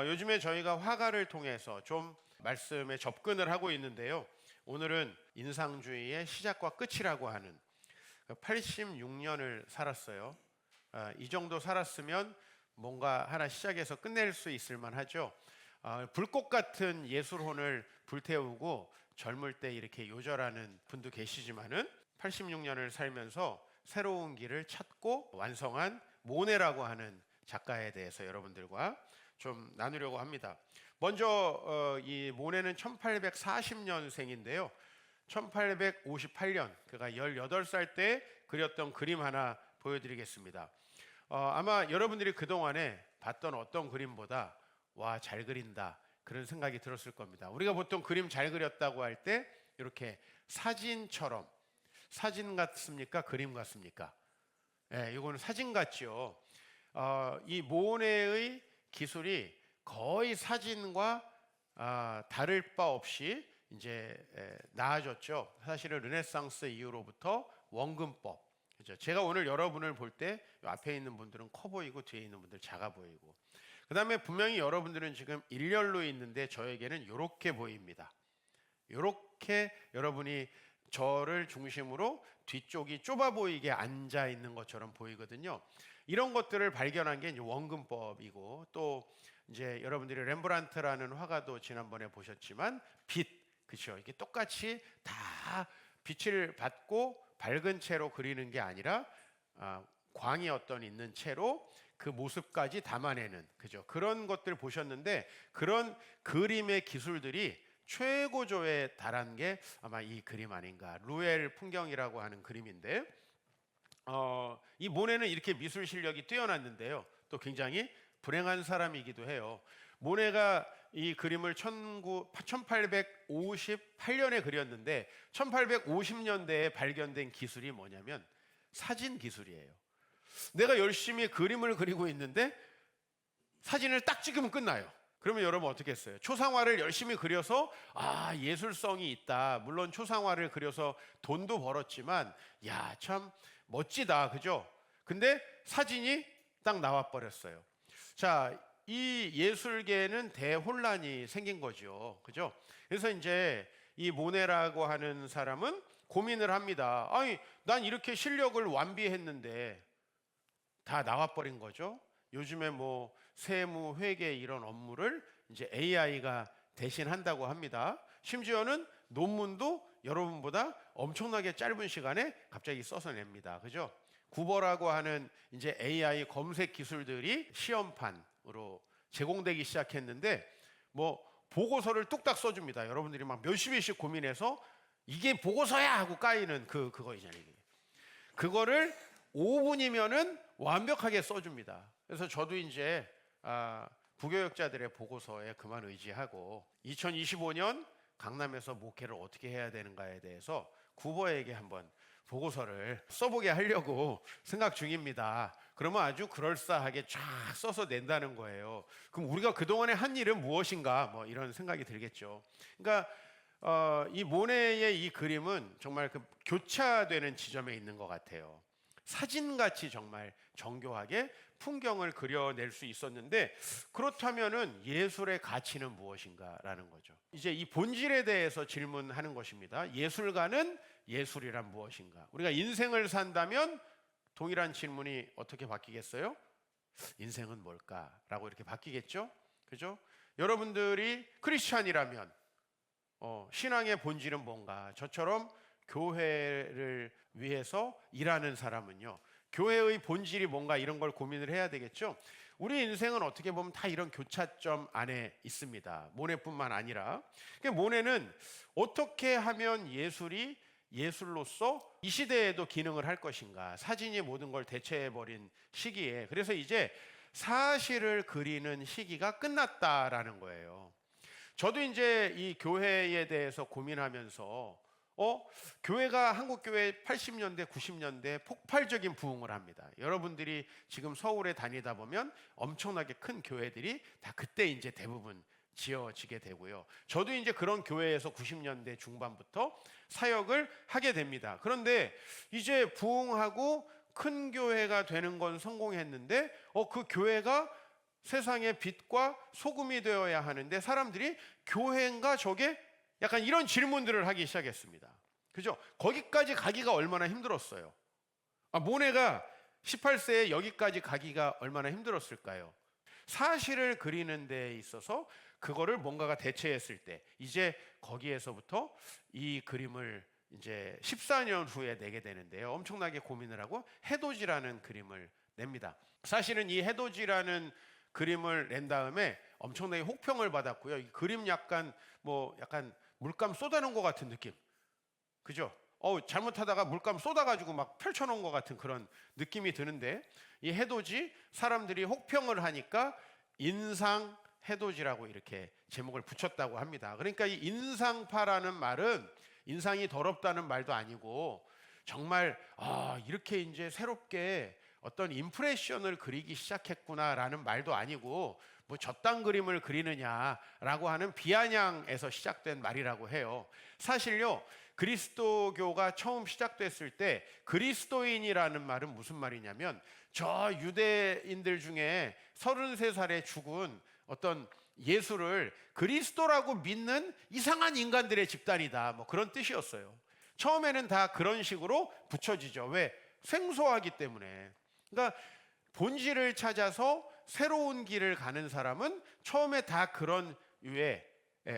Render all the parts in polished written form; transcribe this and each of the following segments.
요즘에 저희가 화가를 통해서 좀 말씀에 접근을 하고 있는데요. 오늘은 인상주의의 시작과 끝이라고 하는 86년을 살았어요. 이 정도 살았으면 뭔가 하나 시작해서 끝낼 수 있을 만하죠. 불꽃 같은 예술혼을 불태우고 젊을 때 이렇게 요절하는 분도 계시지만은 86년을 살면서 새로운 길을 찾고 완성한 모네라고 하는 작가에 대해서 여러분들과 좀 나누려고 합니다. 먼저 이 모네는 1840년생인데요. 1858년 그가 18살 때 그렸던 그림 하나 보여드리겠습니다. 아마 여러분들이 그동안에 봤던 어떤 그림보다 와, 잘 그린다 그런 생각이 들었을 겁니다. 우리가 보통 그림 잘 그렸다고 할 때 이렇게 사진처럼, 사진 같습니까? 그림 같습니까? 이거는 사진 같죠. 이 모네의 기술이 거의 사진과 다를 바 없이 이제 나아졌죠. 사실은 르네상스 이후로부터 원근법. 그렇죠? 제가 오늘 여러분을 볼 때 앞에 있는 분들은 커 보이고 뒤에 있는 분들 작아 보이고. 그 다음에 분명히 여러분들은 지금 일렬로 있는데 저에게는 이렇게 보입니다. 이렇게 여러분이 저를 중심으로 뒤쪽이 좁아 보이게 앉아 있는 것처럼 보이거든요. 이런 것들을 발견한 게 이제 원근법이고, 또 이제 여러분들이 렘브란트라는 화가도 지난번에 보셨지만 빛, 그렇죠? 이게 똑같이 다 빛을 받고 밝은 채로 그리는 게 아니라 광이 어떤 있는 채로 그 모습까지 담아내는, 그죠? 그런 것들 보셨는데, 그런 그림의 기술들이 최고조에 달한 게 아마 이 그림 아닌가. 루엘 풍경이라고 하는 그림인데, 이 모네는 이렇게 미술 실력이 뛰어났는데요. 또 굉장히 불행한 사람이기도 해요. 모네가 이 그림을 1858년에 그렸는데 1850년대에 발견된 기술이 뭐냐면 사진 기술이에요. 내가 열심히 그림을 그리고 있는데 사진을 딱 찍으면 끝나요. 그러면 여러분 어떻게 했어요? 초상화를 열심히 그려서 예술성이 있다. 물론 초상화를 그려서 돈도 벌었지만 야, 참 멋지다. 그죠? 근데 사진이 딱 나와 버렸어요. 자, 이 예술계는 대혼란이 생긴 거죠. 그죠? 그래서 이제 이 모네라고 하는 사람은 고민을 합니다. 아니, 난 이렇게 실력을 완비했는데 다 나와버린 거죠. 요즘에 뭐 세무, 회계 이런 업무를 이제 AI가 대신한다고 합니다. 심지어는 논문도 여러분보다 엄청나게 짧은 시간에 갑자기 써서 냅니다. 그죠? 구버라고 하는 이제 AI 검색 기술들이 시험판으로 제공되기 시작했는데 뭐 보고서를 뚝딱 써줍니다. 여러분들이 막 몇십 일씩 고민해서 이게 보고서야 하고 까이는 그거 있잖아요. 그거를 5분이면은 완벽하게 써줍니다. 그래서 저도 이제 부교역자들의 보고서에 그만 의지하고 2025년 강남에서 목회를 어떻게 해야 되는가에 대해서 구버에게 한번 보고서를 써보게 하려고 생각 중입니다. 그러면 아주 그럴싸하게 쫙 써서 낸다는 거예요. 그럼 우리가 그동안에 한 일은 무엇인가, 뭐 이런 생각이 들겠죠. 그러니까 이 모네의 이 그림은 정말 그 교차되는 지점에 있는 것 같아요. 사진같이 정말 정교하게 풍경을 그려낼 수 있었는데, 그렇다면은 예술의 가치는 무엇인가라는 거죠. 이제 이 본질에 대해서 질문하는 것입니다. 예술가는 예술이란 무엇인가? 우리가 인생을 산다면 동일한 질문이 어떻게 바뀌겠어요? 인생은 뭘까라고 이렇게 바뀌겠죠? 그죠? 여러분들이 크리스찬이라면 신앙의 본질은 뭔가? 저처럼 교회를 위해서 일하는 사람은요, 교회의 본질이 뭔가 이런 걸 고민을 해야 되겠죠. 우리 인생은 어떻게 보면 다 이런 교차점 안에 있습니다. 모네뿐만 아니라. 모네는 어떻게 하면 예술이 예술로서 이 시대에도 기능을 할 것인가, 사진이 모든 걸 대체해버린 시기에, 그래서 이제 사실을 그리는 시기가 끝났다라는 거예요. 저도 이제 이 교회에 대해서 고민하면서 교회가, 한국교회 80년대, 90년대 폭발적인 부흥을 합니다. 여러분들이 지금 서울에 다니다 보면 엄청나게 큰 교회들이 다 그때 이제 대부분 지어지게 되고요. 저도 이제 그런 교회에서 90년대 중반부터 사역을 하게 됩니다. 그런데 이제 부흥하고 큰 교회가 되는 건 성공했는데 그 교회가 세상의 빛과 소금이 되어야 하는데 사람들이 교회인가 저게? 약간 이런 질문들을 하기 시작했습니다. 그죠? 거기까지 가기가 얼마나 힘들었어요. 모네가 18세에 여기까지 가기가 얼마나 힘들었을까요? 사실을 그리는 데 있어서 그거를 뭔가가 대체했을 때 이제 거기에서부터 이 그림을 이제 14년 후에 내게 되는데요. 엄청나게 고민을 하고 해돋이라는 그림을 냅니다. 사실은 이 해돋이라는 그림을 낸 다음에 엄청나게 혹평을 받았고요. 이 그림 약간 물감 쏟아놓은 것 같은 느낌. 그죠? 잘못하다가 물감 쏟아가지고 막 펼쳐놓은 것 같은 그런 느낌이 드는데 이 해돋이 사람들이 혹평을 하니까 인상 해돋이라고 이렇게 제목을 붙였다고 합니다. 그러니까 이 인상파라는 말은 인상이 더럽다는 말도 아니고 정말 이렇게 이제 새롭게 어떤 임프레션을 그리기 시작했구나라는 말도 아니고 뭐 저딴 그림을 그리느냐라고 하는 비아냥에서 시작된 말이라고 해요. 사실요, 그리스도교가 처음 시작됐을 때 그리스도인이라는 말은 무슨 말이냐면 저 유대인들 중에 33살에 죽은 어떤 예수를 그리스도라고 믿는 이상한 인간들의 집단이다, 뭐 그런 뜻이었어요. 처음에는 다 그런 식으로 붙여지죠. 왜? 생소하기 때문에. 그러니까 본질을 찾아서 새로운 길을 가는 사람은 처음에 다 그런 유의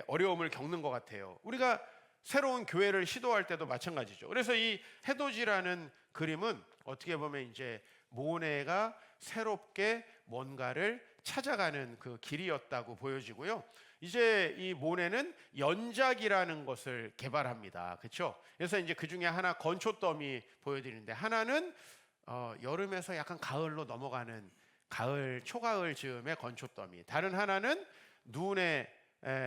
어려움을 겪는 것 같아요. 우리가 새로운 교회를 시도할 때도 마찬가지죠. 그래서 이 해돋이라는 그림은 어떻게 보면 이제 모네가 새롭게 뭔가를 찾아가는 그 길이었다고 보여지고요. 이제 이 모네는 연작이라는 것을 개발합니다. 그렇죠? 그래서 이제 그 중에 하나 건초더미 보여드리는데 하나는 여름에서 약간 가을로 넘어가는 가을 초가을 즈음의 건초더미, 다른 하나는 눈에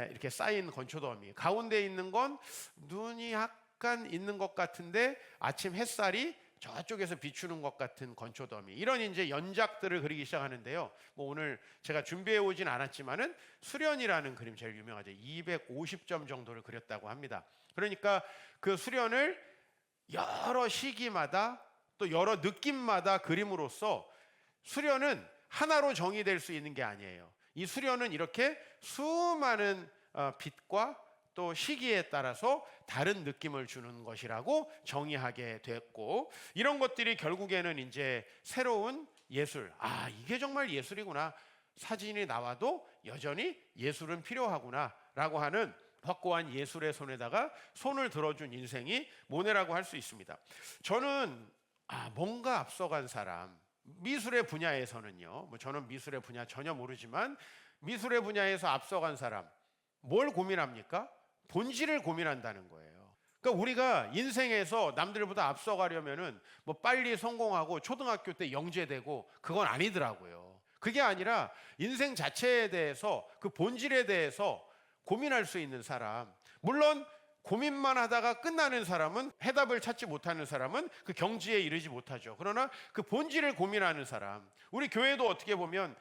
이렇게 쌓인 건초더미, 가운데 있는 건 눈이 약간 있는 것 같은데 아침 햇살이 저쪽에서 비추는 것 같은 건초더미, 이런 이제 연작들을 그리기 시작하는데요. 뭐 오늘 제가 준비해 오진 않았지만은 수련이라는 그림 제일 유명하죠. 250점 정도를 그렸다고 합니다. 그러니까 그 수련을 여러 시기마다 또 여러 느낌마다 그림으로써 수련은 하나로 정의될 수 있는 게 아니에요. 이 수련은 이렇게 수많은 빛과 또 시기에 따라서 다른 느낌을 주는 것이라고 정의하게 됐고, 이런 것들이 결국에는 이제 새로운 예술, 이게 정말 예술이구나, 사진이 나와도 여전히 예술은 필요하구나 라고 하는 확고한 예술의 손에다가 손을 들어준 인생이 모네라고 할 수 있습니다. 저는 뭔가 앞서간 사람, 미술의 분야에서는요, 뭐 저는 미술의 분야 전혀 모르지만 미술의 분야에서 앞서간 사람, 뭘 고민합니까? 본질을 고민한다는 거예요. 그러니까 우리가 인생에서 남들보다 앞서가려면은 뭐 빨리 성공하고 초등학교 때 영재되고 그건 아니더라고요. 그게 아니라 인생 자체에 대해서, 그 본질에 대해서 고민할 수 있는 사람, 물론 고민만 하다가 끝나는 사람은, 해답을 찾지 못하는 사람은 그 경지에 이르지 못하죠. 그러나 그 본질을 고민하는 사람, 우리 교회도 어떻게 보면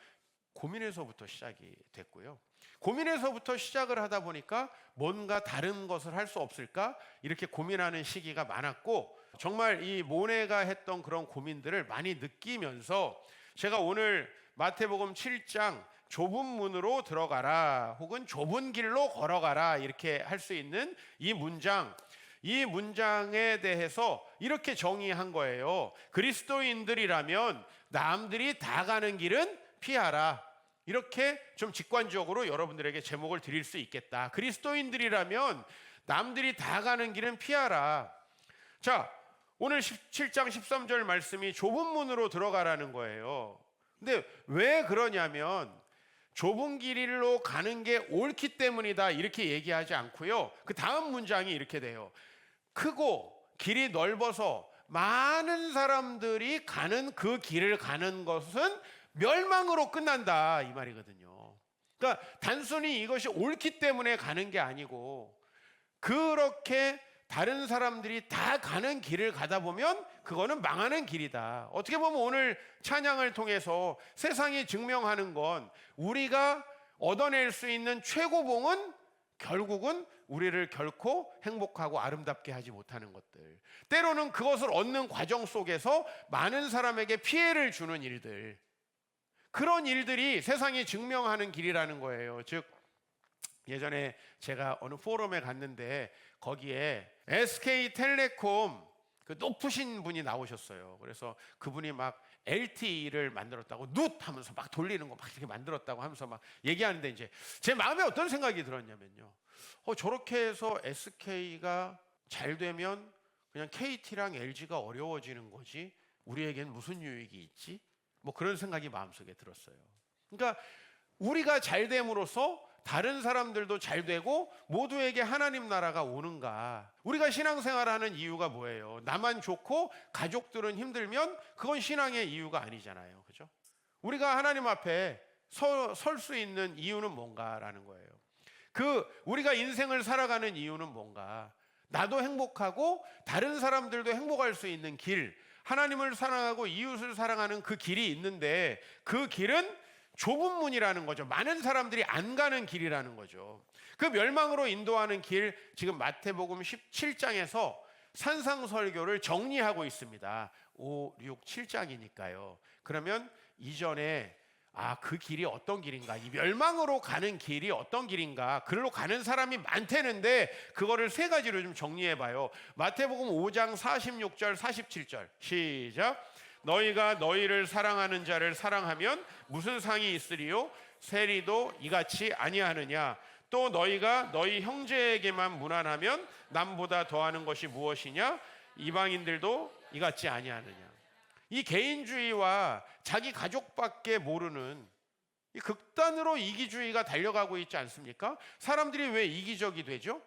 고민에서부터 시작이 됐고요. 고민에서부터 시작을 하다 보니까 뭔가 다른 것을 할 수 없을까? 이렇게 고민하는 시기가 많았고, 정말 이 모네가 했던 그런 고민들을 많이 느끼면서 제가 오늘 마태복음 7장 좁은 문으로 들어가라 혹은 좁은 길로 걸어가라 이렇게 할 수 있는 이 문장에 대해서 이렇게 정의한 거예요. 그리스도인들이라면 남들이 다 가는 길은 피하라. 이렇게 좀 직관적으로 여러분들에게 제목을 드릴 수 있겠다. 그리스도인들이라면 남들이 다 가는 길은 피하라. 자, 오늘 17장 13절 말씀이 좁은 문으로 들어가라는 거예요. 근데 왜 그러냐면 좁은 길로 가는 게 옳기 때문이다 이렇게 얘기하지 않고요. 그 다음 문장이 이렇게 돼요. 크고 길이 넓어서 많은 사람들이 가는 그 길을 가는 것은 멸망으로 끝난다 이 말이거든요. 그러니까 단순히 이것이 옳기 때문에 가는 게 아니고, 그렇게 다른 사람들이 다 가는 길을 가다 보면 그거는 망하는 길이다. 어떻게 보면 오늘 찬양을 통해서 세상이 증명하는 건 우리가 얻어낼 수 있는 최고봉은 결국은 우리를 결코 행복하고 아름답게 하지 못하는 것들, 때로는 그것을 얻는 과정 속에서 많은 사람에게 피해를 주는 일들, 그런 일들이 세상이 증명하는 길이라는 거예요. 즉 예전에 제가 어느 포럼에 갔는데 거기에 SK텔레콤 그 높으신 분이 나오셨어요. 그래서 그분이 막 LTE를 만들었다고 눕 하면서 막 돌리는 거 막 이렇게 만들었다고 하면서 막 얘기하는데 이제 제 마음에 어떤 생각이 들었냐면요. 저렇게 해서 SK가 잘 되면 그냥 KT랑 LG가 어려워지는 거지 우리에겐 무슨 유익이 있지? 뭐 그런 생각이 마음속에 들었어요. 그러니까 우리가 잘 됨으로써 다른 사람들도 잘 되고 모두에게 하나님 나라가 오는가? 우리가 신앙생활하는 이유가 뭐예요? 나만 좋고 가족들은 힘들면 그건 신앙의 이유가 아니잖아요. 그죠? 우리가 하나님 앞에 설 수 있는 이유는 뭔가라는 거예요. 우리가 인생을 살아가는 이유는 뭔가? 나도 행복하고 다른 사람들도 행복할 수 있는 길, 하나님을 사랑하고 이웃을 사랑하는 그 길이 있는데 그 길은 좁은 문이라는 거죠. 많은 사람들이 안 가는 길이라는 거죠. 그 멸망으로 인도하는 길, 지금 마태복음 17장에서 산상설교를 정리하고 있습니다. 5, 6, 7장이니까요. 그러면 이전에 그 길이 어떤 길인가, 이 멸망으로 가는 길이 어떤 길인가, 그걸로 가는 사람이 많다는데 그거를 세 가지로 좀 정리해 봐요. 마태복음 5장 46절 47절 시작. 너희가 너희를 사랑하는 자를 사랑하면 무슨 상이 있으리요? 세리도 이같이 아니하느냐? 또 너희가 너희 형제에게만 무난하면 남보다 더하는 것이 무엇이냐? 이방인들도 이같이 아니하느냐? 이 개인주의와 자기 가족밖에 모르는 이 극단으로 이기주의가 달려가고 있지 않습니까? 사람들이 왜 이기적이 되죠?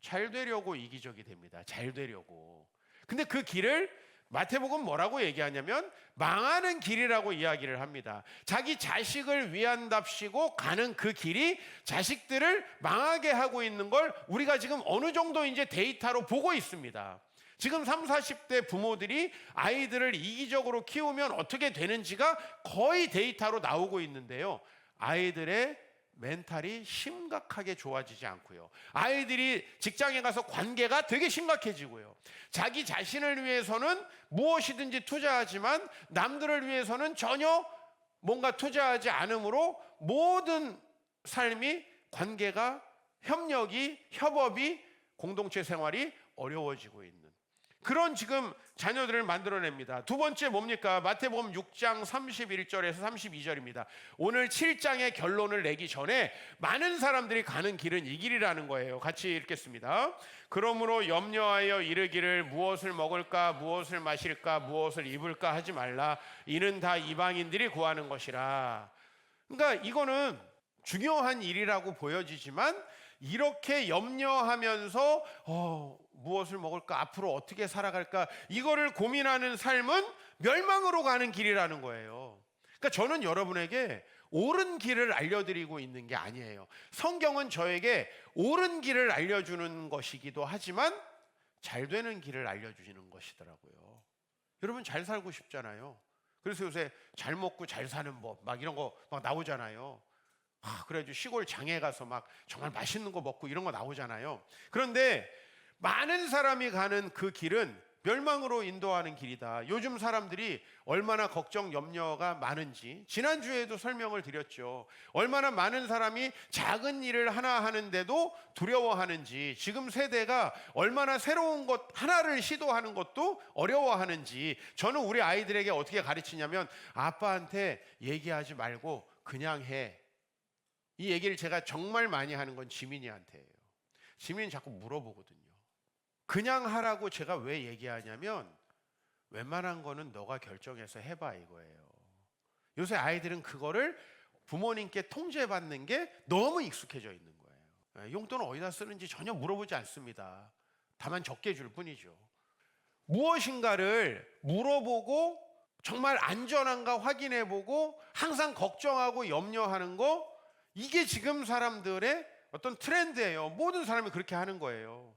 잘 되려고 이기적이 됩니다. 잘 되려고. 근데 그 길을 마태복음 뭐라고 얘기하냐면 망하는 길이라고 이야기를 합니다. 자기 자식을 위한답시고 가는 그 길이 자식들을 망하게 하고 있는 걸 우리가 지금 어느 정도 이제 데이터로 보고 있습니다. 지금 30, 40대 부모들이 아이들을 이기적으로 키우면 어떻게 되는지가 거의 데이터로 나오고 있는데요. 아이들의 멘탈이 심각하게 좋아지지 않고요. 아이들이 직장에 가서 관계가 되게 심각해지고요. 자기 자신을 위해서는 무엇이든지 투자하지만 남들을 위해서는 전혀 뭔가 투자하지 않으므로 모든 삶이 관계가 협업이 공동체 생활이 어려워지고 있는 그런 지금 자녀들을 만들어냅니다. 두 번째 뭡니까? 마태복음 6장 31절에서 32절입니다. 오늘 7장의 결론을 내기 전에 많은 사람들이 가는 길은 이 길이라는 거예요. 같이 읽겠습니다. 그러므로 염려하여 이르기를 무엇을 먹을까, 무엇을 마실까, 무엇을 입을까 하지 말라. 이는 다 이방인들이 구하는 것이라. 그러니까 이거는 중요한 일이라고 보여지지만 이렇게 염려하면서 무엇을 먹을까, 앞으로 어떻게 살아갈까, 이거를 고민하는 삶은 멸망으로 가는 길이라는 거예요. 그러니까 저는 여러분에게 옳은 길을 알려드리고 있는 게 아니에요. 성경은 저에게 옳은 길을 알려주는 것이기도 하지만 잘 되는 길을 알려주시는 것이더라고요. 여러분 잘 살고 싶잖아요. 그래서 요새 잘 먹고 잘 사는 법 막 이런 거 막 나오잖아요. 그래가지고 시골 장에 가서 막 정말 맛있는 거 먹고 이런 거 나오잖아요. 그런데 많은 사람이 가는 그 길은 멸망으로 인도하는 길이다. 요즘 사람들이 얼마나 걱정, 염려가 많은지 지난주에도 설명을 드렸죠. 얼마나 많은 사람이 작은 일을 하나 하는데도 두려워하는지, 지금 세대가 얼마나 새로운 것 하나를 시도하는 것도 어려워하는지, 저는 우리 아이들에게 어떻게 가르치냐면 아빠한테 얘기하지 말고 그냥 해. 이 얘기를 제가 정말 많이 하는 건 지민이한테예요. 지민이 자꾸 물어보거든요. 그냥 하라고 제가 왜 얘기하냐면 웬만한 거는 너가 결정해서 해봐 이거예요. 요새 아이들은 그거를 부모님께 통제받는 게 너무 익숙해져 있는 거예요. 용돈을 어디다 쓰는지 전혀 물어보지 않습니다. 다만 적게 줄 뿐이죠. 무엇인가를 물어보고 정말 안전한가 확인해보고 항상 걱정하고 염려하는 거, 이게 지금 사람들의 어떤 트렌드예요. 모든 사람이 그렇게 하는 거예요.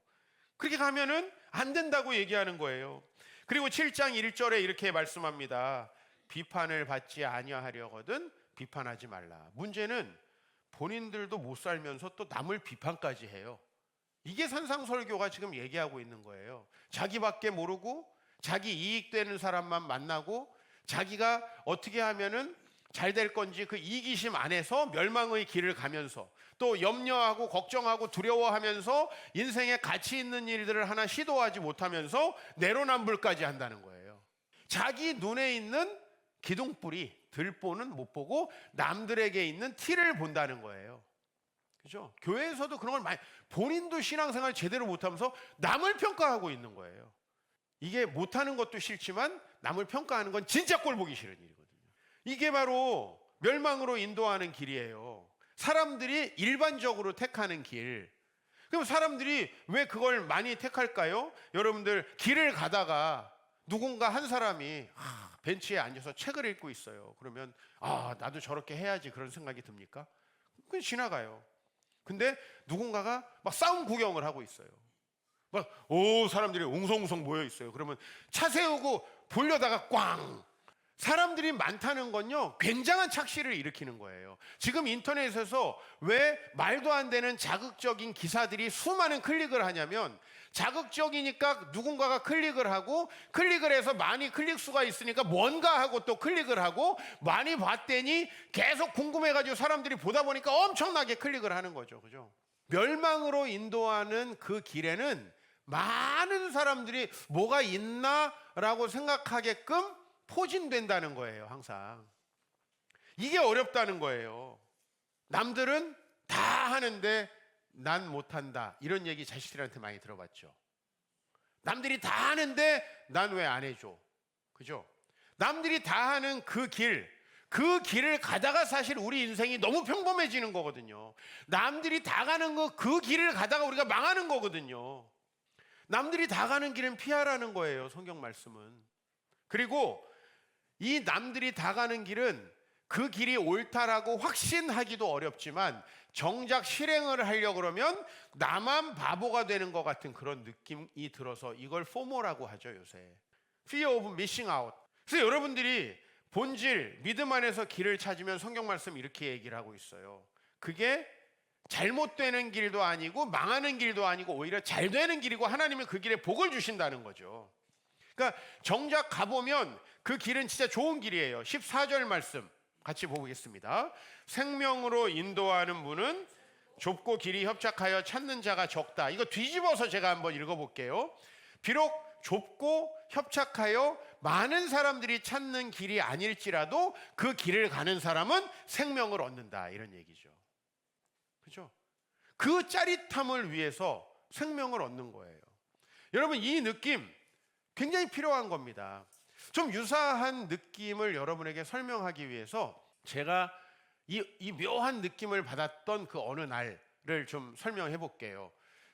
그렇게 가면은 안 된다고 얘기하는 거예요. 그리고 7장 1절에 이렇게 말씀합니다. 비판을 받지 아니하려거든 비판하지 말라. 문제는 본인들도 못 살면서 또 남을 비판까지 해요. 이게 산상설교가 지금 얘기하고 있는 거예요. 자기밖에 모르고 자기 이익되는 사람만 만나고 자기가 어떻게 하면은 잘 될 건지 그 이기심 안에서 멸망의 길을 가면서 또 염려하고 걱정하고 두려워하면서 인생에 가치 있는 일들을 하나 시도하지 못하면서 내로남불까지 한다는 거예요. 자기 눈에 있는 기둥뿌리, 들보는 못 보고 남들에게 있는 티를 본다는 거예요. 그죠? 교회에서도 그런 걸 많이, 본인도 신앙생활 제대로 못하면서 남을 평가하고 있는 거예요. 이게 못하는 것도 싫지만 남을 평가하는 건 진짜 꼴 보기 싫은 일이거든요. 이게 바로 멸망으로 인도하는 길이에요. 사람들이 일반적으로 택하는 길. 그럼 사람들이 왜 그걸 많이 택할까요? 여러분들 길을 가다가 누군가 한 사람이 벤치에 앉아서 책을 읽고 있어요. 그러면 나도 저렇게 해야지 그런 생각이 듭니까? 그냥 지나가요. 근데 누군가가 막 싸움 구경을 하고 있어요. 막 사람들이 웅성웅성 모여 있어요. 그러면 차 세우고 보려다가 꽝! 사람들이 많다는 건요, 굉장한 착시를 일으키는 거예요. 지금 인터넷에서 왜 말도 안 되는 자극적인 기사들이 수많은 클릭을 하냐면, 자극적이니까 누군가가 클릭을 하고, 클릭을 해서 많이 클릭 수가 있으니까 뭔가 하고 또 클릭을 하고, 많이 봤더니 계속 궁금해가지고 사람들이 보다 보니까 엄청나게 클릭을 하는 거죠. 그죠? 멸망으로 인도하는 그 길에는 많은 사람들이 뭐가 있나라고 생각하게끔 포진된다는 거예요. 항상 이게 어렵다는 거예요. 남들은 다 하는데 난 못한다, 이런 얘기 자식들한테 많이 들어봤죠. 남들이 다 하는데 난 왜 안 해줘? 그죠? 남들이 다 하는 그 길을 가다가 사실 우리 인생이 너무 평범해지는 거거든요. 남들이 다 가는 그 길을 가다가 우리가 망하는 거거든요. 남들이 다 가는 길은 피하라는 거예요, 성경 말씀은. 그리고 이 남들이 다 가는 길은 그 길이 옳다라고 확신하기도 어렵지만 정작 실행을 하려고 그러면 나만 바보가 되는 것 같은 그런 느낌이 들어서 이걸 포모라고 하죠, 요새. Fear of missing out. 그래서 여러분들이 본질, 믿음 안에서 길을 찾으면 성경 말씀 이렇게 얘기를 하고 있어요. 그게 잘못되는 길도 아니고 망하는 길도 아니고 오히려 잘 되는 길이고 하나님은 그 길에 복을 주신다는 거죠. 그러니까 정작 가보면 그 길은 진짜 좋은 길이에요. 14절 말씀 같이 보겠습니다. 생명으로 인도하는 문은 좁고 길이 협착하여 찾는 자가 적다. 이거 뒤집어서 제가 한번 읽어볼게요. 비록 좁고 협착하여 많은 사람들이 찾는 길이 아닐지라도 그 길을 가는 사람은 생명을 얻는다, 이런 얘기죠. 그죠? 그 짜릿함을 위해서 생명을 얻는 거예요. 여러분, 이 느낌 굉장히 필요한 겁니다. 좀 유사한 느낌을 여러분에게 설명하기 위해서 제가 이 묘한 느낌을 받았던 그 어느 날을 좀 설명해 볼게요.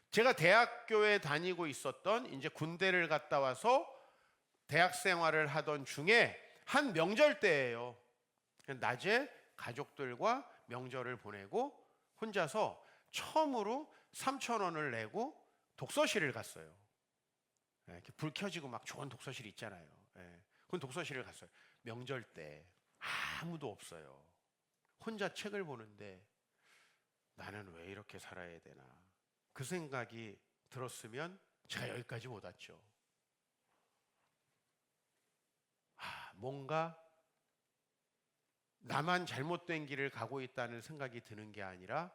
제가 대학교에 다니고 있었던, 이제 군대를 갔다 와서 대학 생활을 하던 중에 한 명절 때예요. 낮에 가족들과 명절을 보내고 혼자서 처음으로 3,000원을 내고 독서실을 갔어요. 이렇게 불 켜지고 막 좋은 독서실 있잖아요. 그건 독서실을 갔어요. 명절 때 아무도 없어요. 혼자 책을 보는데 나는 왜 이렇게 살아야 되나, 그 생각이 들었으면 제가 여기까지 못 왔죠. 뭔가 나만 잘못된 길을 가고 있다는 생각이 드는 게 아니라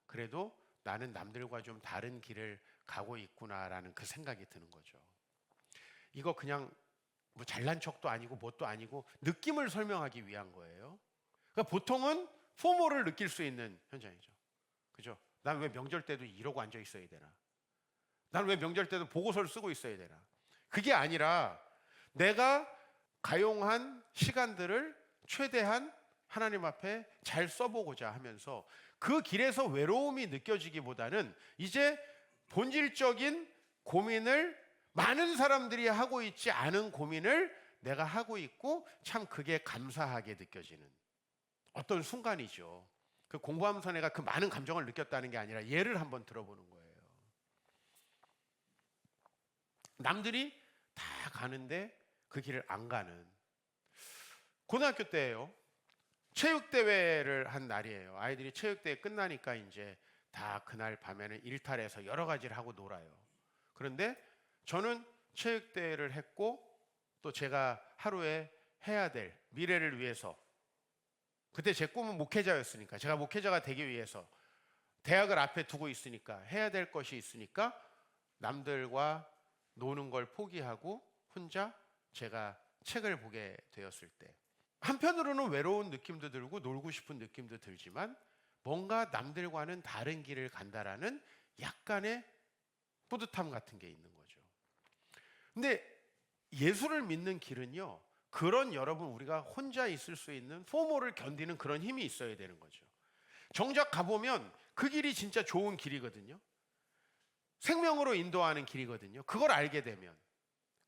그래도 나는 남들과 좀 다른 길을 가고 있구나라는 그 생각이 드는 거죠. 이거 그냥 뭐 잘난 척도 아니고 뭣도 아니고 느낌을 설명하기 위한 거예요. 그러니까 보통은 포모를 느낄 수 있는 현장이죠. 그죠? 난 왜 명절 때도 이러고 앉아 있어야 되나? 난 왜 명절 때도 보고서를 쓰고 있어야 되나? 그게 아니라 내가 가용한 시간들을 최대한 하나님 앞에 잘 써보고자 하면서 그 길에서 외로움이 느껴지기보다는 이제 본질적인 고민을, 많은 사람들이 하고 있지 않은 고민을 내가 하고 있고 참 그게 감사하게 느껴지는 어떤 순간이죠. 그 공부하면서 내가 그 많은 감정을 느꼈다는 게 아니라 예를 한번 들어보는 거예요. 남들이 다 가는데 그 길을 안 가는, 고등학교 때예요. 체육대회를 한 날이에요. 아이들이 체육대회 끝나니까 이제 다 그날 밤에는 일탈해서 여러 가지를 하고 놀아요. 그런데 저는 체육대회를 했고 또 제가 하루에 해야 될 미래를 위해서 그때 제 꿈은 목회자였으니까, 제가 목회자가 되기 위해서 대학을 앞에 두고 있으니까, 해야 될 것이 있으니까 남들과 노는 걸 포기하고 혼자 제가 책을 보게 되었을 때, 한편으로는 외로운 느낌도 들고 놀고 싶은 느낌도 들지만 뭔가 남들과는 다른 길을 간다라는 약간의 뿌듯함 같은 게 있는 거죠. 근데 예수를 믿는 길은요, 그런 여러분 우리가 혼자 있을 수 있는 포모를 견디는 그런 힘이 있어야 되는 거죠. 정작 가보면 그 길이 진짜 좋은 길이거든요. 생명으로 인도하는 길이거든요. 그걸 알게 되면,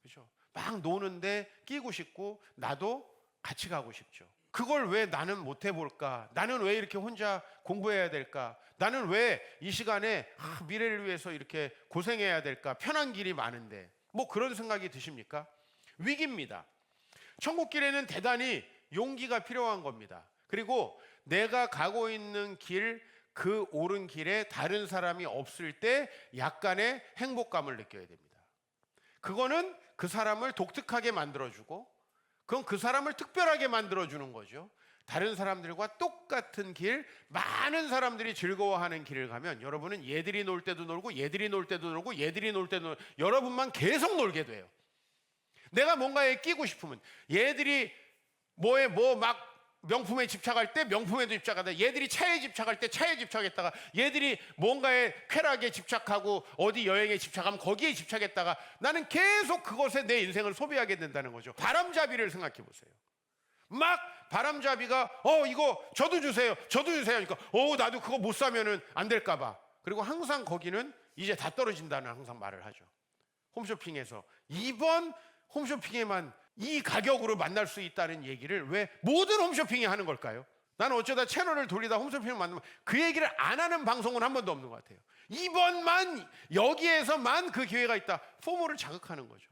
그렇죠? 막 노는데 끼고 싶고 나도 같이 가고 싶죠. 그걸 왜 나는 못 해볼까? 나는 왜 이렇게 혼자 공부해야 될까? 나는 왜 이 시간에 미래를 위해서 이렇게 고생해야 될까? 편한 길이 많은데. 뭐 그런 생각이 드십니까? 위기입니다. 천국길에는 대단히 용기가 필요한 겁니다. 그리고 내가 가고 있는 길, 그 옳은 길에 다른 사람이 없을 때 약간의 행복감을 느껴야 됩니다. 그거는 그 사람을 독특하게 만들어주고, 그건 그 사람을 특별하게 만들어주는 거죠. 다른 사람들과 똑같은 길, 많은 사람들이 즐거워하는 길을 가면 여러분은 얘들이 놀 때도 놀고 얘들이 놀 때도 놀고 얘들이 놀 때도 놀고 여러분만 계속 놀게 돼요. 내가 뭔가에 끼고 싶으면 얘들이 뭐에 뭐 막 명품에 집착할 때 명품에도 집착하다, 얘들이 차에 집착할 때 차에 집착했다가, 얘들이 뭔가에 쾌락에 집착하고 어디 여행에 집착하면 거기에 집착했다가 나는 계속 그것에 내 인생을 소비하게 된다는 거죠. 바람잡이를 생각해 보세요. 막 바람잡이가 이거 저도 주세요 저도 주세요 그러니까 나도 그거 못 사면은 안 될까 봐. 그리고 항상 거기는 이제 다 떨어진다는 항상 말을 하죠. 홈쇼핑에서 이번 홈쇼핑에만 이 가격으로 만날 수 있다는 얘기를 왜 모든 홈쇼핑이 하는 걸까요? 나는 어쩌다 채널을 돌리다 홈쇼핑을 만나면 그 얘기를 안 하는 방송은 한 번도 없는 것 같아요. 이번만 여기에서만 그 기회가 있다. 포모를 자극하는 거죠.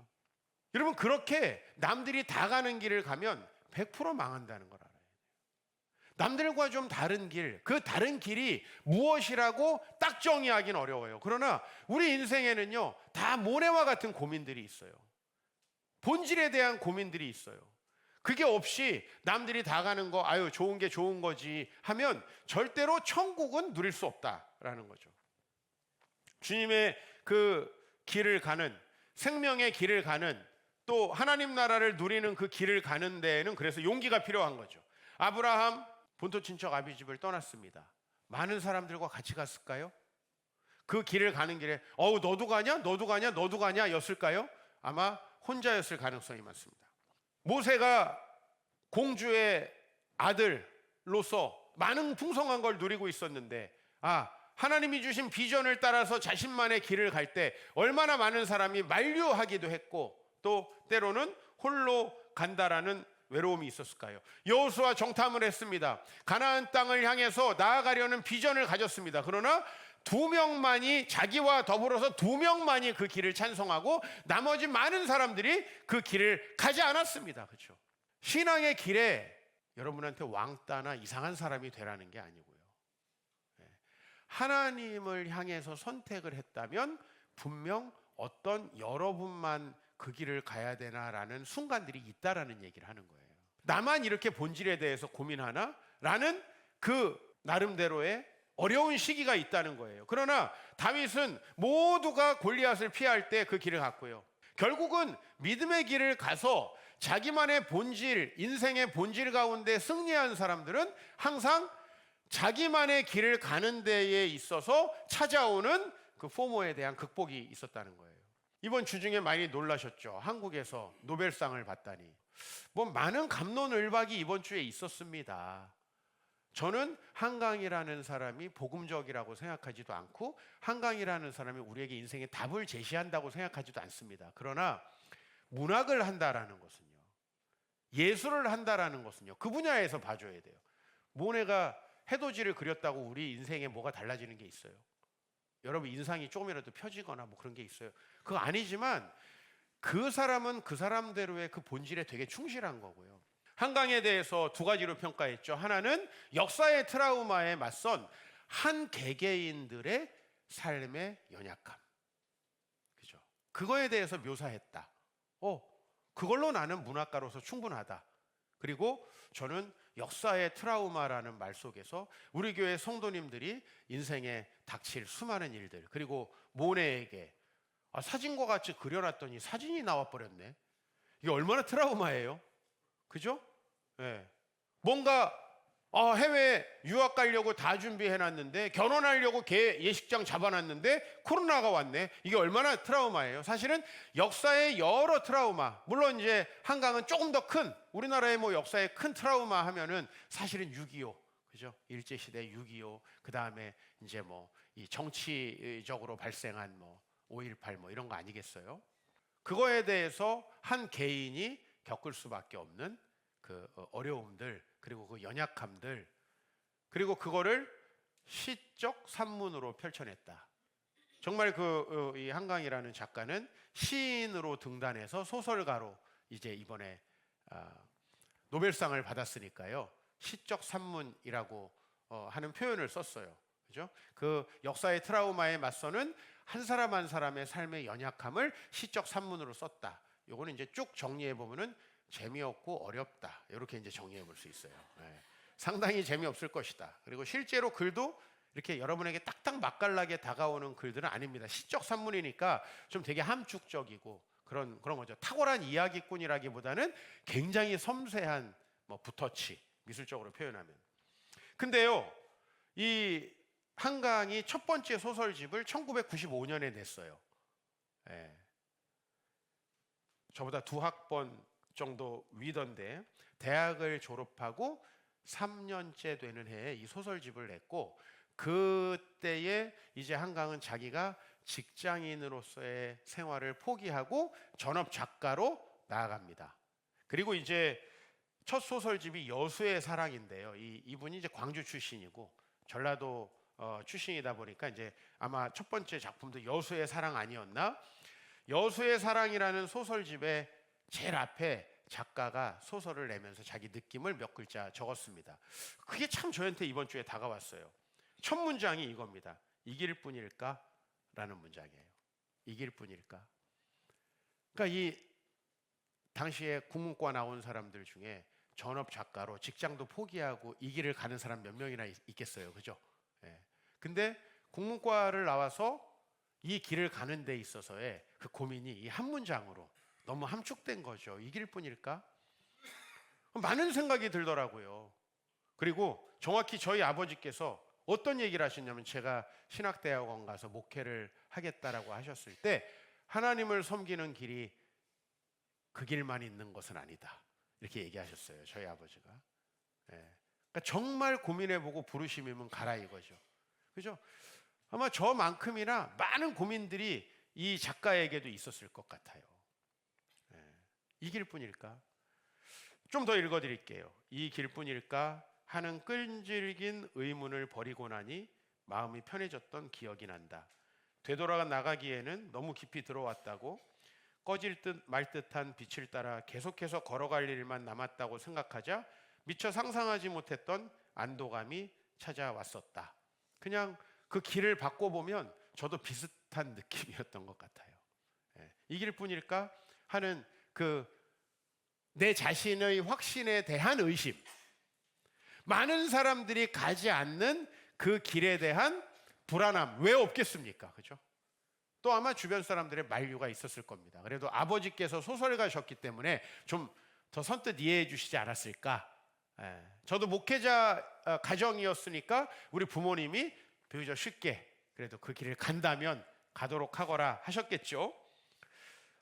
여러분, 그렇게 남들이 다 가는 길을 가면 100% 망한다는 걸 알아요. 남들과 좀 다른 길, 그 다른 길이 무엇이라고 딱 정의하기는 어려워요. 그러나 우리 인생에는요, 다 모래와 같은 고민들이 있어요. 본질에 대한 고민들이 있어요. 그게 없이 남들이 다 가는 거, 아유 좋은 게 좋은 거지 하면 절대로 천국은 누릴 수 없다라는 거죠. 주님의 그 길을 가는, 생명의 길을 가는, 또 하나님 나라를 누리는 그 길을 가는 데에는 그래서 용기가 필요한 거죠. 아브라함 본토 친척 아비 집을 떠났습니다. 많은 사람들과 같이 갔을까요? 그 길을 가는 길에 너도 가냐? 너도 가냐? 너도 가냐? 였을까요? 아마 혼자였을 가능성이 많습니다. 모세가 공주의 아들로서 많은 풍성한 걸 누리고 있었는데, 하나님이 주신 비전을 따라서 자신만의 길을 갈 때 얼마나 많은 사람이 만류하기도 했고, 또 때로는 홀로 간다라는 외로움이 있었을까요? 여호수아 정탐을 했습니다. 가나안 땅을 향해서 나아가려는 비전을 가졌습니다. 그러나 2명만이, 자기와 더불어서 2명만이 그 길을 찬송하고 나머지 많은 사람들이 그 길을 가지 않았습니다. 그렇죠? 신앙의 길에 여러분한테 왕따나 이상한 사람이 되라는 게 아니고요. 하나님을 향해서 선택을 했다면 분명 어떤 여러분만 그 길을 가야 되나라는 순간들이 있다라는 얘기를 하는 거예요. 나만 이렇게 본질에 대해서 고민하나? 라는 그 나름대로의 어려운 시기가 있다는 거예요. 그러나 다윗은 모두가 골리앗을 피할 때 그 길을 갔고요. 결국은 믿음의 길을 가서 자기만의 본질, 인생의 본질 가운데 승리한 사람들은 항상 자기만의 길을 가는 데에 있어서 찾아오는 그 포모에 대한 극복이 있었다는 거예요. 이번 주 중에 많이 놀라셨죠? 한국에서 노벨상을 받다니. 많은 갑론을박이 이번 주에 있었습니다. 저는 한강이라는 사람이 복음적이라고 생각하지도 않고 한강이라는 사람이 우리에게 인생의 답을 제시한다고 생각하지도 않습니다. 그러나 문학을 한다라는 것은요, 예술을 한다라는 것은요, 그 분야에서 봐줘야 돼요. 모네가 해돋이를 그렸다고 우리 인생에 뭐가 달라지는 게 있어요? 여러분 인상이 조금이라도 펴지거나 뭐 그런 게 있어요? 그거 아니지만 그 사람은 그 사람대로의 그 본질에 되게 충실한 거고요. 한강에 대해서 2가지로 평가했죠. 하나는 역사의 트라우마에 맞선 한 개개인들의 삶의 연약함, 그죠? 그거에 대해서 묘사했다. 그걸로 나는 문학가로서 충분하다. 그리고 저는 역사의 트라우마라는 말 속에서 우리 교회 성도님들이 인생에 닥칠 수많은 일들, 그리고 모네에게 사진과 같이 그려놨더니 사진이 나와버렸네. 이게 얼마나 트라우마예요? 그죠? 예. 뭔가 해외 유학 가려고 다 준비해놨는데, 결혼하려고 예식장 잡아놨는데 코로나가 왔네. 이게 얼마나 트라우마예요. 사실은 역사의 여러 트라우마, 물론 이제 한강은 조금 더 큰, 우리나라의 뭐 역사의 큰 트라우마 하면은 사실은 6.25, 그죠? 일제시대 6.25, 그 다음에 이제 뭐 이 정치적으로 발생한 뭐 5.18 뭐 이런 거 아니겠어요? 그거에 대해서 한 개인이 겪을 수밖에 없는 그 어려움들, 그리고 그 연약함들, 그리고 그거를 시적 산문으로 펼쳐냈다. 정말 이 한강이라는 작가는 시인으로 등단해서 소설가로 이제 이번에 노벨상을 받았으니까요, 시적 산문이라고 하는 표현을 썼어요. 그죠? 그 역사의 트라우마에 맞서는 한 사람 한 사람의 삶의 연약함을 시적 산문으로 썼다. 요거는 이제 쭉 정리해 보면은 재미없고 어렵다, 이렇게 이제 정리해 볼 수 있어요. 네. 상당히 재미없을 것이다. 그리고 실제로 글도 이렇게 여러분에게 딱딱 맛깔나게 다가오는 글들은 아닙니다. 시적 산문이니까 좀 되게 함축적이고 그런 거죠. 탁월한 이야기꾼이라기보다는 굉장히 섬세한 뭐 붓터치, 미술적으로 표현하면. 근데요, 이 한강이 첫 번째 소설집을 1995년에 냈어요. 예. 저보다 2학번 정도 위던데, 대학을 졸업하고 3년째 되는 해에 이 소설집을 냈고, 그때에 이제 한강은 자기가 직장인으로서의 생활을 포기하고 전업 작가로 나아갑니다. 그리고 이제 첫 소설집이 여수의 사랑인데요. 이분이 이제 광주 출신이고 전라도 출신이다 보니까 이제 아마 첫 번째 작품도 여수의 사랑 아니었나? 여수의 사랑이라는 소설집의 제일 앞에 작가가 소설을 내면서 자기 느낌을 몇 글자 적었습니다. 그게 참 저한테 이번 주에 다가왔어요. 첫 문장이 이겁니다. 이길 뿐일까? 라는 문장이에요. 이길 뿐일까? 그러니까 이 당시에 국문과 나온 사람들 중에 전업 작가로 직장도 포기하고 이 길을 가는 사람 몇 명이나 있겠어요. 그죠? 예. 근데 국문과를 나와서 이 길을 가는 데 있어서의 그 고민이 이 한 문장으로 너무 함축된 거죠. 이길 뿐일까? 많은 생각이 들더라고요. 그리고 정확히 저희 아버지께서 어떤 얘기를 하셨냐면, 제가 신학대학원 가서 목회를 하겠다라고 하셨을 때, 하나님을 섬기는 길이 그 길만 있는 것은 아니다, 이렇게 얘기하셨어요. 저희 아버지가. 예. 그러니까 정말 고민해보고 부르심이면 가라 이거죠. 그죠? 아마 저만큼이나 많은 고민들이 이 작가에게도 있었을 것 같아요. 예. 이 길뿐일까? 좀 더 읽어드릴게요. 이 길뿐일까 하는 끈질긴 의문을 버리고 나니 마음이 편해졌던 기억이 난다. 되돌아가 나가기에는 너무 깊이 들어왔다고, 꺼질 듯 말 듯한 빛을 따라 계속해서 걸어갈 일만 남았다고 생각하자 미처 상상하지 못했던 안도감이 찾아왔었다. 그냥 그 길을 바꿔보면 저도 비슷한 느낌이었던 것 같아요. 예. 이 길뿐일까 하는 내 자신의 확신에 대한 의심, 많은 사람들이 가지 않는 그 길에 대한 불안함, 왜 없겠습니까? 그죠? 또 아마 주변 사람들의 만류가 있었을 겁니다. 그래도 아버지께서 소설가셨기 때문에 좀 더 선뜻 이해해 주시지 않았을까? 예. 저도 목회자 가정이었으니까 우리 부모님이 비교적 쉽게 그래도 그 길을 간다면 가도록 하거라 하셨겠죠.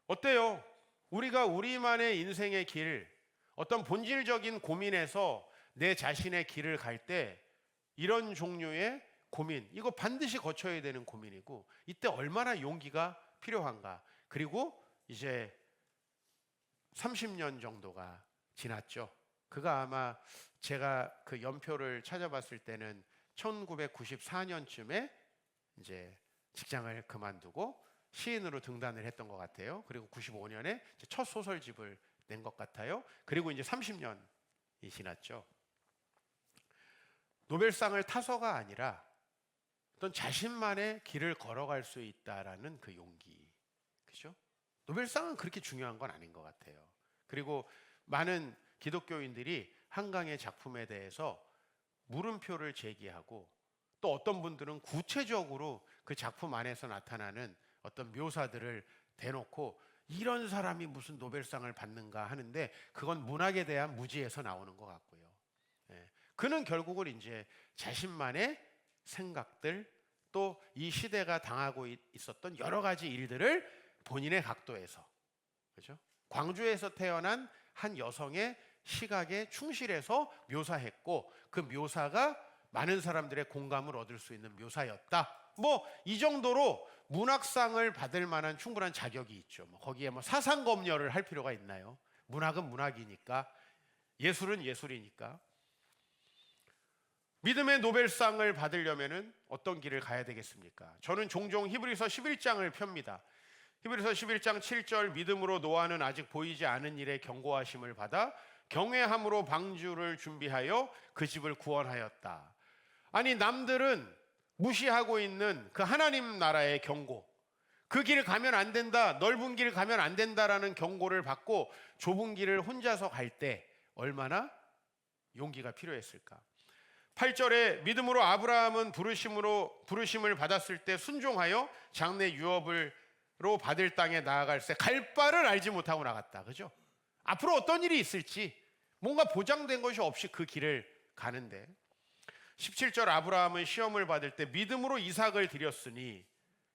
어때요? 우리가 우리만의 인생의 길, 어떤 본질적인 고민에서 내 자신의 길을 갈 때 이런 종류의 고민, 이거 반드시 거쳐야 되는 고민이고, 이때 얼마나 용기가 필요한가. 그리고 이제 30년 정도가 지났죠. 그가 아마 제가 그 연표를 찾아봤을 때는 1994년쯤에 이제 직장을 그만두고 시인으로 등단을 했던 것 같아요. 그리고 95년에 첫 소설집을 낸 것 같아요. 그리고 이제 30년이 지났죠. 노벨상을 타서가 아니라 어떤 자신만의 길을 걸어갈 수 있다라는 그 용기, 그죠? 노벨상은 그렇게 중요한 건 아닌 것 같아요. 그리고 많은 기독교인들이 한강의 작품에 대해서 물음표를 제기하고 또 어떤 분들은 구체적으로 그 작품 안에서 나타나는 어떤 묘사들을 대놓고 이런 사람이 무슨 노벨상을 받는가 하는데 그건 문학에 대한 무지에서 나오는 것 같고요. 예. 그는 결국은 이제 자신만의 생각들 또 이 시대가 당하고 있었던 여러 가지 일들을 본인의 각도에서 그렇죠? 광주에서 태어난 한 여성의 시각에 충실해서 묘사했고 그 묘사가 많은 사람들의 공감을 얻을 수 있는 묘사였다. 뭐 이 정도로 문학상을 받을 만한 충분한 자격이 있죠. 거기에 사상 검열을 할 필요가 있나요? 문학은 문학이니까, 예술은 예술이니까. 믿음의 노벨상을 받으려면은 어떤 길을 가야 되겠습니까? 저는 종종 히브리서 11장을 펴니다. 히브리서 11장 7절 믿음으로 노아는 아직 보이지 않은 일에 경고하심을 받아 경외함으로 방주를 준비하여 그 집을 구원하였다. 아니 남들은 무시하고 있는 그 하나님 나라의 경고, 그 길 가면 안 된다, 넓은 길 가면 안 된다라는 경고를 받고 좁은 길을 혼자서 갈 때 얼마나 용기가 필요했을까? 8절에 믿음으로 아브라함은 부르심을 받았을 때 순종하여 장래 유업으로 받을 땅에 나아갈새 갈 바를 알지 못하고 나갔다. 그죠? 앞으로 어떤 일이 있을지 뭔가 보장된 것이 없이 그 길을 가는데 17절 아브라함은 시험을 받을 때 믿음으로 이삭을 드렸으니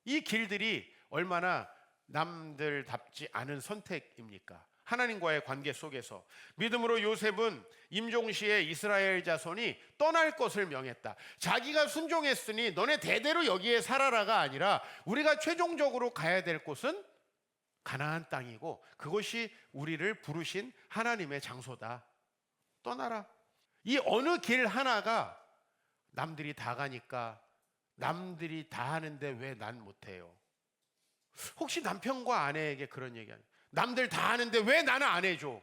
이 길들이 얼마나 남들답지 않은 선택입니까? 하나님과의 관계 속에서 믿음으로 요셉은 임종시에 이스라엘 자손이 떠날 것을 명했다. 자기가 순종했으니 너네 대대로 여기에 살아라가 아니라 우리가 최종적으로 가야 될 곳은 가나안 땅이고 그것이 우리를 부르신 하나님의 장소다. 떠나라. 이 어느 길 하나가 남들이 다 가니까 남들이 다 하는데 왜 난 못해요? 혹시 남편과 아내에게 그런 얘기 하냐? 남들 다 하는데 왜 나는 안 해줘?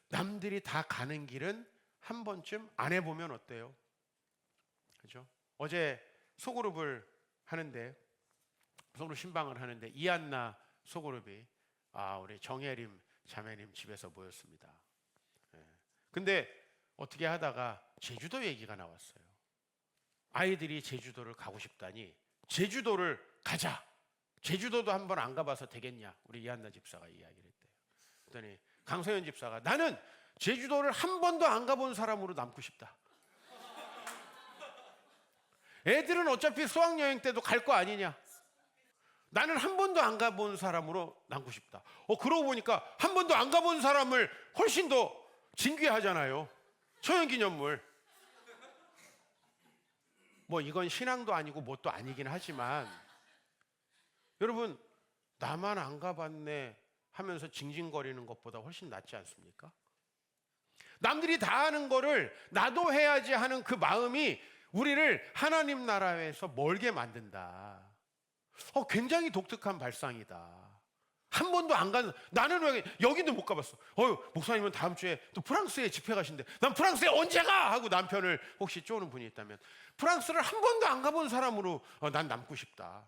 남들이 다 가는 길은 한 번쯤 안 해보면 어때요? 그죠? 어제 소그룹을 하는데 소그룹 신방을 하는데 이한나 소그룹이 우리 정혜림 자매님 집에서 모였습니다. 근데 어떻게 하다가 제주도 얘기가 나왔어요. 아이들이 제주도를 가고 싶다니 제주도를 가자. 제주도도 한번 안 가봐서 되겠냐? 우리 이한나 집사가 이야기를 했대요. 그랬더니 강서연 집사가 나는 제주도를 한 번도 안 가본 사람으로 남고 싶다. 애들은 어차피 수학여행 때도 갈 거 아니냐? 나는 한 번도 안 가본 사람으로 남고 싶다. 그러고 보니까 한 번도 안 가본 사람을 훨씬 더 징귀하잖아요. 초연기념물. 뭐 이건 신앙도 아니고 뭣도 아니긴 하지만 여러분 나만 안 가봤네 하면서 징징거리는 것보다 훨씬 낫지 않습니까? 남들이 다 하는 거를 나도 해야지 하는 그 마음이 우리를 하나님 나라에서 멀게 만든다. 굉장히 독특한 발상이다. 한 번도 안 간, 나는 왜 여기도 못 가봤어. 목사님은 다음 주에 또 프랑스에 집회 가신대. 난 프랑스에 언제 가? 하고 남편을 혹시 쪼는 분이 있다면 프랑스를 한 번도 안 가본 사람으로 난 남고 싶다.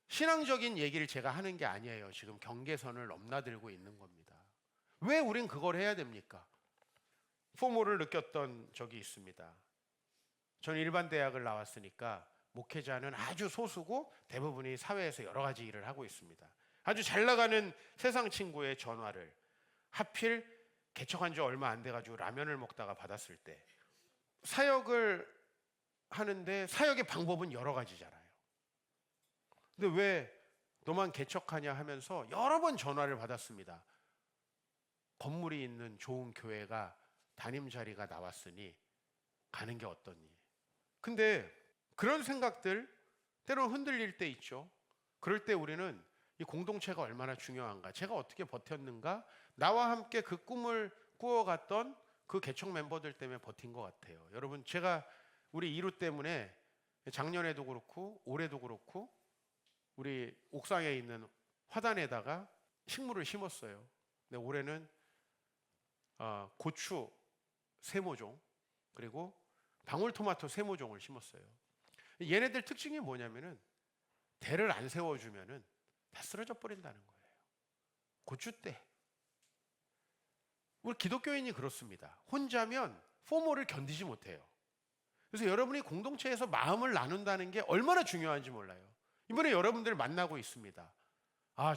신앙적인 얘기를 제가 하는 게 아니에요. 지금 경계선을 넘나들고 있는 겁니다. 왜 우린 그걸 해야 됩니까? 포모를 느꼈던 적이 있습니다. 저는 일반 대학을 나왔으니까 목회자는 아주 소수고 대부분이 사회에서 여러 가지 일을 하고 있습니다. 아주 잘 나가는 세상 친구의 전화를 하필 개척한 지 얼마 안 돼가지고 라면을 먹다가 받았을 때 사역을 하는데 사역의 방법은 여러 가지잖아요. 근데 왜 너만 개척하냐 하면서 여러 번 전화를 받았습니다. 건물이 있는 좋은 교회가 담임 자리가 나왔으니 가는 게 어떠니? 근데 그런 생각들 때로는 흔들릴 때 있죠. 그럴 때 우리는 이 공동체가 얼마나 중요한가, 제가 어떻게 버텼는가, 나와 함께 그 꿈을 꾸어갔던 그 개척 멤버들 때문에 버틴 것 같아요. 여러분 제가 우리 이루 때문에 작년에도 그렇고 올해도 그렇고 우리 옥상에 있는 화단에다가 식물을 심었어요. 근데 올해는 고추 3모종 그리고 방울토마토 3모종을 심었어요. 얘네들 특징이 뭐냐면은 대를 안 세워주면은 다 쓰러져 버린다는 거예요. 고추대, 우리 기독교인이 그렇습니다. 혼자면 포모를 견디지 못해요. 그래서 여러분이 공동체에서 마음을 나눈다는 게 얼마나 중요한지 몰라요. 이번에 여러분들 만나고 있습니다.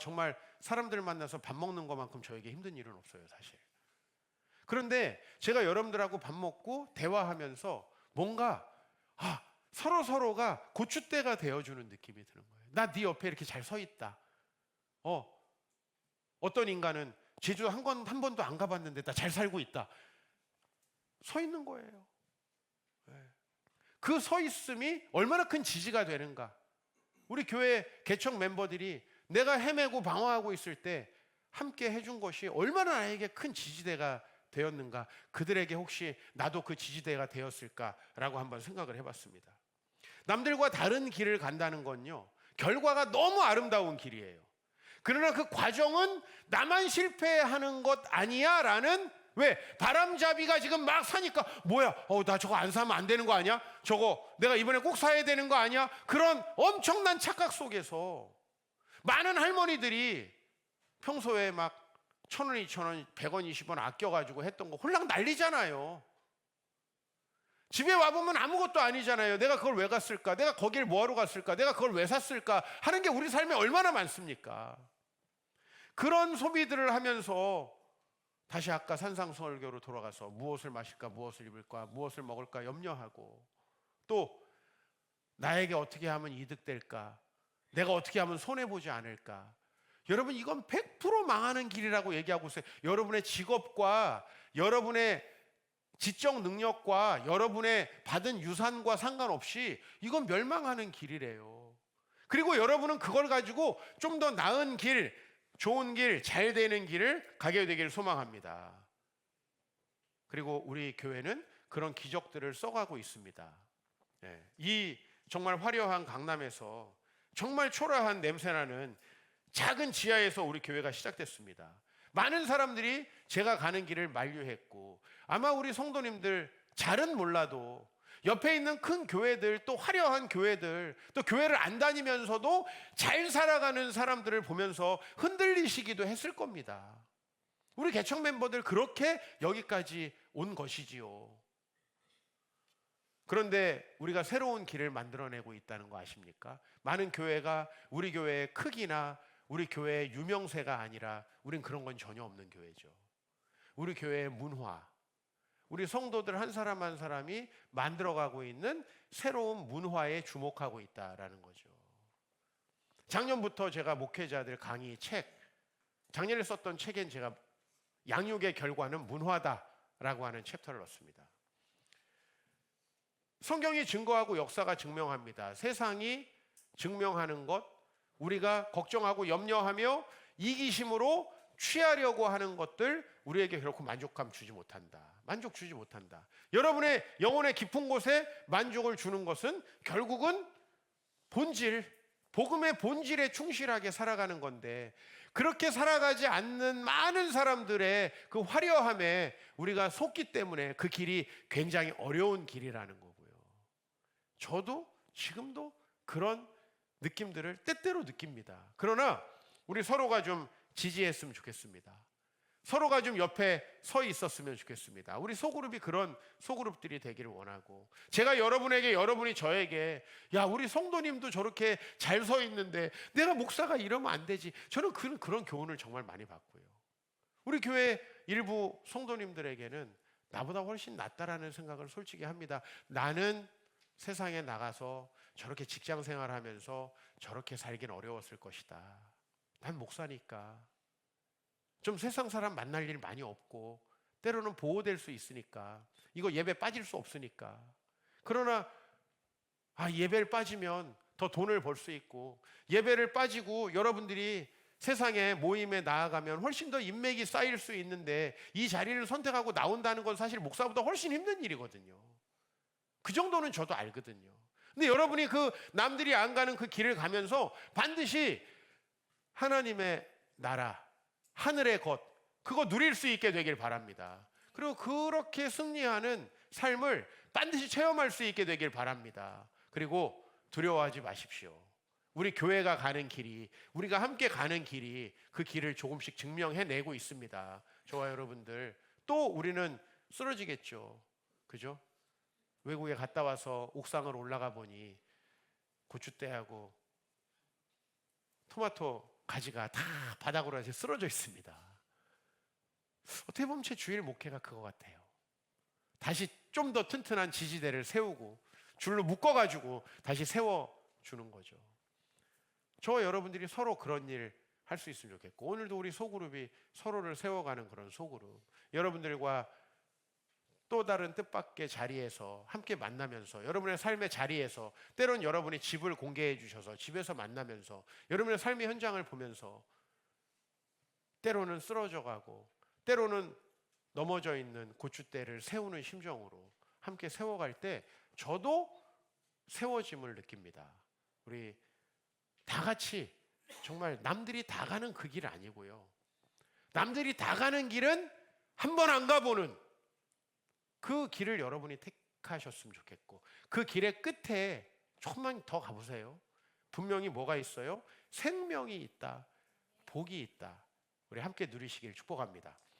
정말 사람들 만나서 밥 먹는 것만큼 저에게 힘든 일은 없어요, 사실. 그런데 제가 여러분들하고 밥 먹고 대화하면서 뭔가 서로가 고춧대가 되어주는 느낌이 드는 거예요. 나 네 옆에 이렇게 잘 서 있다. 어떤 인간은 제주 한 번도 안 가봤는데 나 잘 살고 있다. 서 있는 거예요. 그 서 있음이 얼마나 큰 지지가 되는가. 우리 교회 개척 멤버들이 내가 헤매고 방황하고 있을 때 함께 해준 것이 얼마나 나에게 큰 지지대가 되었는가. 그들에게 혹시 나도 그 지지대가 되었을까라고 한번 생각을 해봤습니다. 남들과 다른 길을 간다는 건요, 결과가 너무 아름다운 길이에요. 그러나 그 과정은 나만 실패하는 것 아니야 라는, 왜? 바람잡이가 지금 막 사니까 뭐야, 나 저거 안 사면 안 되는 거 아니야? 저거 내가 이번에 꼭 사야 되는 거 아니야? 그런 엄청난 착각 속에서 많은 할머니들이 평소에 막 1,000원, 2,000원, 100원, 20원 아껴가지고 했던 거 홀랑 난리잖아요. 집에 와보면 아무것도 아니잖아요. 내가 그걸 왜 갔을까? 내가 거길 뭐하러 갔을까? 내가 그걸 왜 샀을까? 하는 게 우리 삶에 얼마나 많습니까? 그런 소비들을 하면서 다시 아까 산상설교로 돌아가서 무엇을 마실까, 무엇을 입을까, 무엇을 먹을까 염려하고, 또 나에게 어떻게 하면 이득될까, 내가 어떻게 하면 손해보지 않을까. 여러분, 이건 100% 망하는 길이라고 얘기하고 있어요. 여러분의 직업과 여러분의 지적 능력과 여러분의 받은 유산과 상관없이 이건 멸망하는 길이래요. 그리고 여러분은 그걸 가지고 좀 더 나은 길, 좋은 길, 잘 되는 길을 가게 되기를 소망합니다. 그리고 우리 교회는 그런 기적들을 써가고 있습니다. 이 정말 화려한 강남에서 정말 초라한 냄새나는 작은 지하에서 우리 교회가 시작됐습니다. 많은 사람들이 제가 가는 길을 만류했고, 아마 우리 성도님들 잘은 몰라도 옆에 있는 큰 교회들, 또 화려한 교회들, 또 교회를 안 다니면서도 잘 살아가는 사람들을 보면서 흔들리시기도 했을 겁니다. 우리 개척 멤버들 그렇게 여기까지 온 것이지요. 그런데 우리가 새로운 길을 만들어내고 있다는 거 아십니까? 많은 교회가 우리 교회의 크기나 우리 교회의 유명세가 아니라 우린 그런 건 전혀 없는 교회죠. 우리 교회의 문화, 우리 성도들 한 사람 한 사람이 만들어가고 있는 새로운 문화에 주목하고 있다라는 거죠. 작년부터 제가 목회자들 강의 책, 작년에 썼던 책엔 제가 양육의 결과는 문화다라고 하는 챕터를 넣습니다. 성경이 증거하고 역사가 증명합니다. 세상이 증명하는 것, 우리가 걱정하고 염려하며 이기심으로 취하려고 하는 것들, 우리에게 결코 만족감 주지 못한다. 만족 주지 못한다. 여러분의 영혼의 깊은 곳에 만족을 주는 것은 결국은 본질, 복음의 본질에 충실하게 살아가는 건데, 그렇게 살아가지 않는 많은 사람들의 그 화려함에 우리가 속기 때문에 그 길이 굉장히 어려운 길이라는 거고요. 저도 지금도 그런 느낌들을 때때로 느낍니다. 그러나 우리 서로가 좀 지지했으면 좋겠습니다. 서로가 좀 옆에 서 있었으면 좋겠습니다. 우리 소그룹이 그런 소그룹들이 되기를 원하고, 제가 여러분에게, 여러분이 저에게, 야, 우리 성도님도 저렇게 잘 서 있는데 내가 목사가 이러면 안 되지, 저는 그런 교훈을 정말 많이 받고요. 우리 교회 일부 성도님들에게는 나보다 훨씬 낫다라는 생각을 솔직히 합니다. 나는 세상에 나가서 저렇게 직장 생활하면서 저렇게 살긴 어려웠을 것이다. 난 목사니까 좀 세상 사람 만날 일 많이 없고, 때로는 보호될 수 있으니까, 이거 예배 빠질 수 없으니까. 그러나 예배를 빠지면 더 돈을 벌 수 있고, 예배를 빠지고 여러분들이 세상에 모임에 나아가면 훨씬 더 인맥이 쌓일 수 있는데, 이 자리를 선택하고 나온다는 건 사실 목사보다 훨씬 힘든 일이거든요. 그 정도는 저도 알거든요. 근데 여러분이 그 남들이 안 가는 그 길을 가면서 반드시 하나님의 나라, 하늘의 것, 그거 누릴 수 있게 되길 바랍니다. 그리고 그렇게 승리하는 삶을 반드시 체험할 수 있게 되길 바랍니다. 그리고 두려워하지 마십시오. 우리 교회가 가는 길이, 우리가 함께 가는 길이 그 길을 조금씩 증명해내고 있습니다. 저와 여러분들 또 우리는 쓰러지겠죠. 그죠? 외국에 갔다 와서 옥상을 올라가 보니 고추대하고 토마토 가지가 다 바닥으로 해서 쓰러져 있습니다. 어떻게 보면 제 주일 목회가 그거 같아요. 다시 좀 더 튼튼한 지지대를 세우고 줄로 묶어가지고 다시 세워주는 거죠. 저와 여러분들이 서로 그런 일 할 수 있으면 좋겠고, 오늘도 우리 소그룹이 서로를 세워가는 그런 소그룹, 여러분들과 또 다른 뜻밖의 자리에서 함께 만나면서, 여러분의 삶의 자리에서, 때론 여러분이 집을 공개해 주셔서 집에서 만나면서 여러분의 삶의 현장을 보면서 때로는 쓰러져 가고 때로는 넘어져 있는 고추대를 세우는 심정으로 함께 세워갈 때 저도 세워짐을 느낍니다. 우리 다 같이 정말 남들이 다 가는 그 길 아니고요, 남들이 다 가는 길은 한 번 안 가보는 그 길을 여러분이 택하셨으면 좋겠고, 그 길의 끝에 조금만 더 가보세요. 분명히 뭐가 있어요? 생명이 있다, 복이 있다. 우리 함께 누리시길 축복합니다.